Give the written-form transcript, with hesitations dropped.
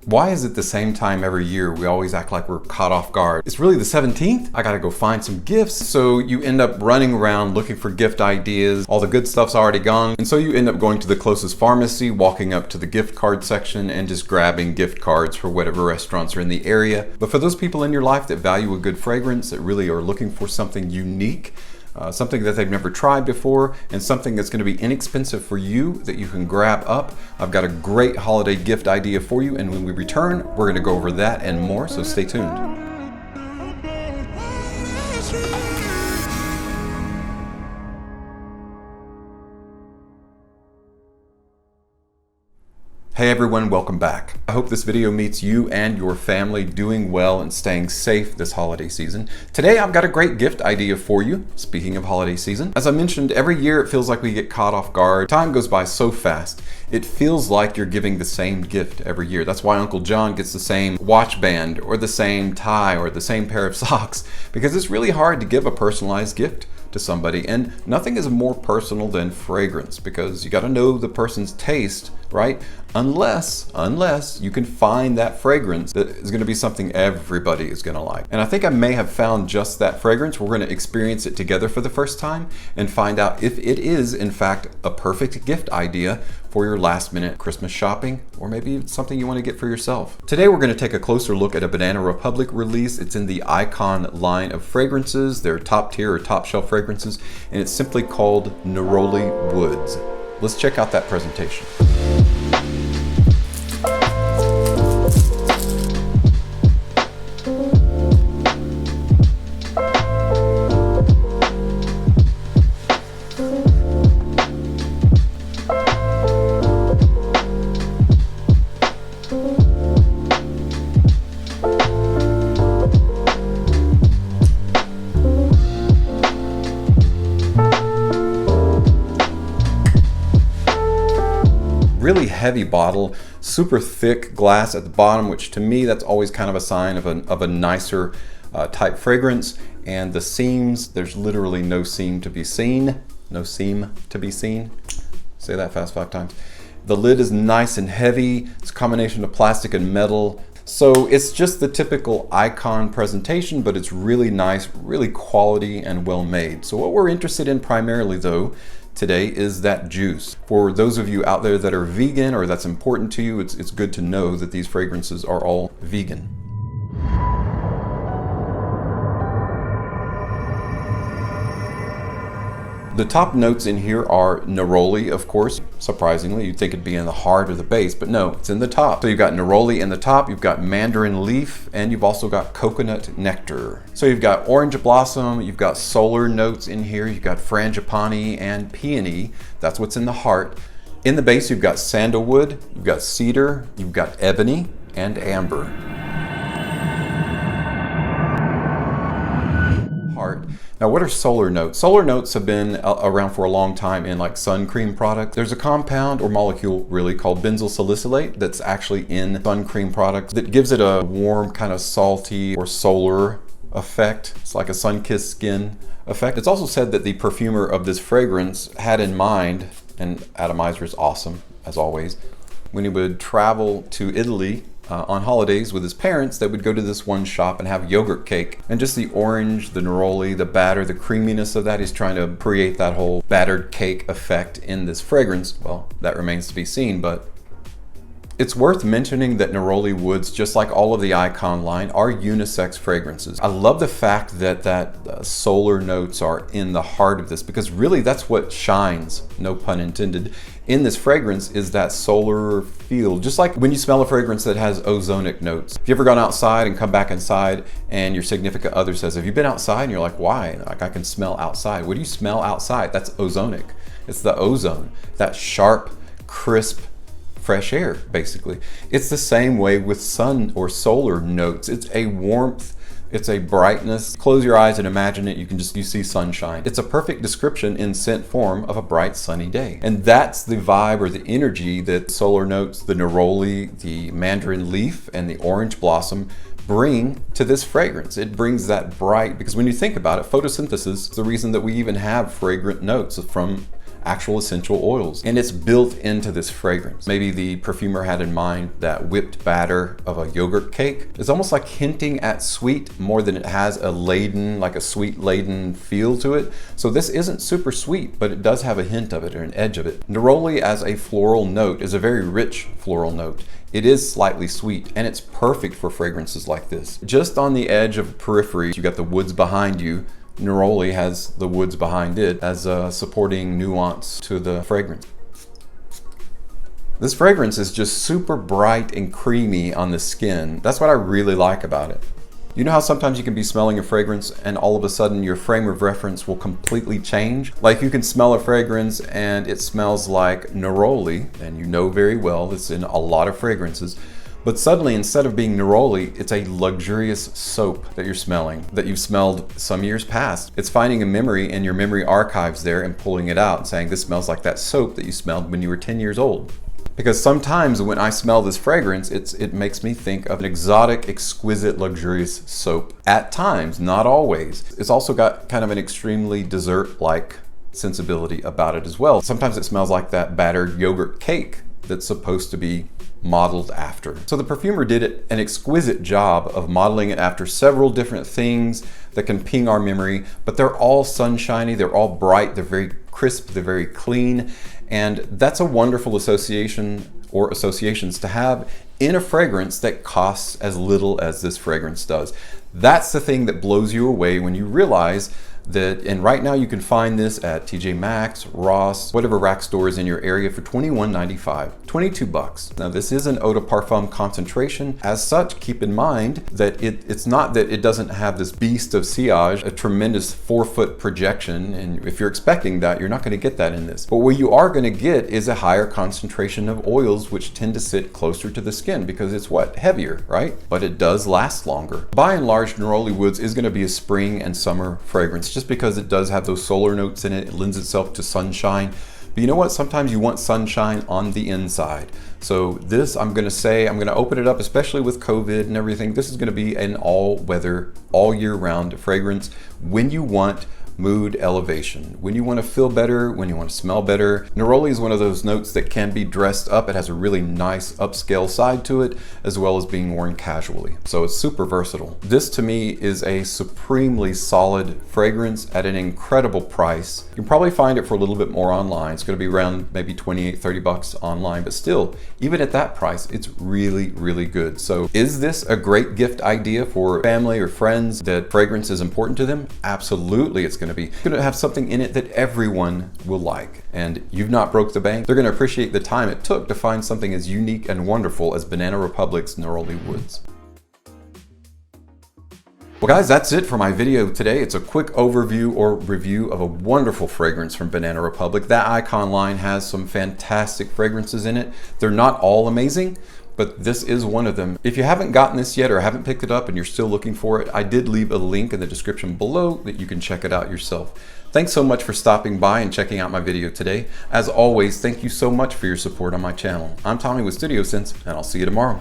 Why is it the same time every year? We always act like we're caught off guard. It's really the 17th? I gotta go find some gifts. So you end up running around looking for gift ideas. All the good stuff's already gone. And so you end up going to the closest pharmacy, walking up to the gift card section and just grabbing gift cards for whatever restaurants are in the area. But for those people in your life that value a good fragrance, that really are looking for something unique, something that they've never tried before, and something that's going to be inexpensive for you that you can grab up, I've got a great holiday gift idea for you, and when we return, we're going to go over that and more, so stay tuned. Hey everyone, welcome back. I hope this video meets you and your family doing well and staying safe this holiday season. Today I've got a great gift idea for you, speaking of holiday season. As I mentioned, every year it feels like we get caught off guard. Time goes by so fast. It feels like you're giving the same gift every year. That's why Uncle John gets the same watch band or the same tie or the same pair of socks, because it's really hard to give a personalized gift to somebody, and nothing is more personal than fragrance, because you got to know the person's taste, right? Unless you can find that fragrance that is going to be something everybody is going to like. And I think I may have found just that fragrance. We're going to experience it together for the first time and find out if it is in fact a perfect gift idea for your last minute Christmas shopping, or maybe it's something you want to get for yourself. Today we're going to take a closer look at a Banana Republic release. It's in the Icon line of fragrances. They're top tier or top shelf fragrances, and it's simply called Neroli Woods. Let's check out that presentation. Really heavy bottle, super thick glass at the bottom, which to me that's always kind of a sign of a nicer type fragrance. And the seams, there's literally no seam to be seen. No seam to be seen. Say that fast 5 times. The lid is nice and heavy. It's a combination of plastic and metal. So it's just the typical Icon presentation, but it's really nice, really quality and well made. So what we're interested in primarily though today is that juice. For those of you out there that are vegan or that's important to you, it's good to know that these fragrances are all vegan. The top notes in here are neroli, of course. Surprisingly, you'd think it'd be in the heart or the base, but no, it's in the top. So you've got neroli in the top, you've got mandarin leaf, and you've also got coconut nectar. So you've got orange blossom, you've got solar notes in here, you've got frangipani and peony. That's what's in the heart. In the base, you've got sandalwood, you've got cedar, you've got ebony, and amber. Heart. Now, what are solar notes? Solar notes have been around for a long time in like sun cream products. There's a compound or molecule really called benzyl salicylate that's actually in sun cream products that gives it a warm, kind of salty or solar effect. It's like a sun-kissed skin effect. It's also said that the perfumer of this fragrance had in mind, and Atomizer is awesome as always, when he would travel to Italy on holidays with his parents, they would go to this one shop and have yogurt cake. And just the orange, the neroli, the batter, the creaminess of that, he's trying to create that whole battered cake effect in this fragrance. Well, that remains to be seen, but it's worth mentioning that Neroli Woods, just like all of the Icon line, are unisex fragrances. I love the fact that solar notes are in the heart of this, because really that's what shines, no pun intended, in this fragrance is that solar feel. Just like when you smell a fragrance that has ozonic notes. Have you ever gone outside and come back inside and your significant other says, have you been outside? And you're like, why? Like, I can smell outside. What do you smell outside? That's ozonic. It's the ozone, that sharp, crisp, fresh air, basically. It's the same way with sun or solar notes. It's a warmth, it's a brightness. Close your eyes and imagine it, you see sunshine. It's a perfect description in scent form of a bright sunny day. And that's the vibe or the energy that solar notes, the neroli, the mandarin leaf, and the orange blossom bring to this fragrance. It brings that bright, because when you think about it, photosynthesis is the reason that we even have fragrant notes from actual essential oils. And it's built into this fragrance. Maybe the perfumer had in mind that whipped batter of a yogurt cake. It's almost like hinting at sweet more than it has a laden, like a sweet laden feel to it. So this isn't super sweet, but it does have a hint of it or an edge of it. Neroli as a floral note is a very rich floral note. It is slightly sweet, and it's perfect for fragrances like this. Just on the edge of periphery, you got the woods behind you. Neroli has the woods behind it as a supporting nuance to the fragrance. This fragrance is just super bright and creamy on the skin. That's what I really like about it. You know how sometimes you can be smelling a fragrance and all of a sudden your frame of reference will completely change? Like you can smell a fragrance and it smells like neroli, and you know very well it's in a lot of fragrances, but suddenly instead of being neroli, it's a luxurious soap that you're smelling, that you've smelled some years past. It's finding a memory in your memory archives there and pulling it out and saying this smells like that soap that you smelled when you were 10 years old. Because sometimes when I smell this fragrance, it makes me think of an exotic, exquisite, luxurious soap. At times, not always. It's also got kind of an extremely dessert-like sensibility about it as well. Sometimes it smells like that battered yogurt cake that's supposed to be modeled after. So the perfumer did an exquisite job of modeling it after several different things that can ping our memory, but they're all sunshiny, they're all bright, they're very crisp, they're very clean, and that's a wonderful association or associations to have in a fragrance that costs as little as this fragrance does. That's the thing that blows you away when you realize that, and right now you can find this at TJ Maxx, Ross, whatever rack store is in your area for $21.95, $22. Now this is an eau de parfum concentration. As such, keep in mind that it's not that it doesn't have this beast of sillage, a tremendous 4-foot projection, and if you're expecting that, you're not going to get that in this. But what you are going to get is a higher concentration of oils which tend to sit closer to the skin because it's what? Heavier, right? But it does last longer. By and large, Neroli Woods is going to be a spring and summer fragrance, just because it does have those solar notes in it. It lends itself to sunshine. But you know what? Sometimes you want sunshine on the inside. So this, I'm going to open it up, especially with COVID and everything. This is going to be an all-weather, all-year-round fragrance when you want mood elevation, when you want to feel better, when you want to smell better. Neroli is one of those notes that can be dressed up. It has a really nice upscale side to it, as well as being worn casually. So it's super versatile. This to me is a supremely solid fragrance at an incredible price. You can probably find it for a little bit more online. It's going to be around maybe 28, 30 bucks online, but still, even at that price, it's really, really good. So is this a great gift idea for family or friends that fragrance is important to them? Absolutely. It's going to have something in it that everyone will like, and you've not broke the bank. They're going to appreciate the time it took to find something as unique and wonderful as Banana Republic's Neroli Woods. Well guys, that's it for my video today. It's a quick overview or review of a wonderful fragrance from Banana Republic. That Icon line has some fantastic fragrances in it. They're not all amazing, but this is one of them. If you haven't gotten this yet or haven't picked it up and you're still looking for it, I did leave a link in the description below that you can check it out yourself. Thanks so much for stopping by and checking out my video today. As always, thank you so much for your support on my channel. I'm Tommy with Studio Sense, and I'll see you tomorrow.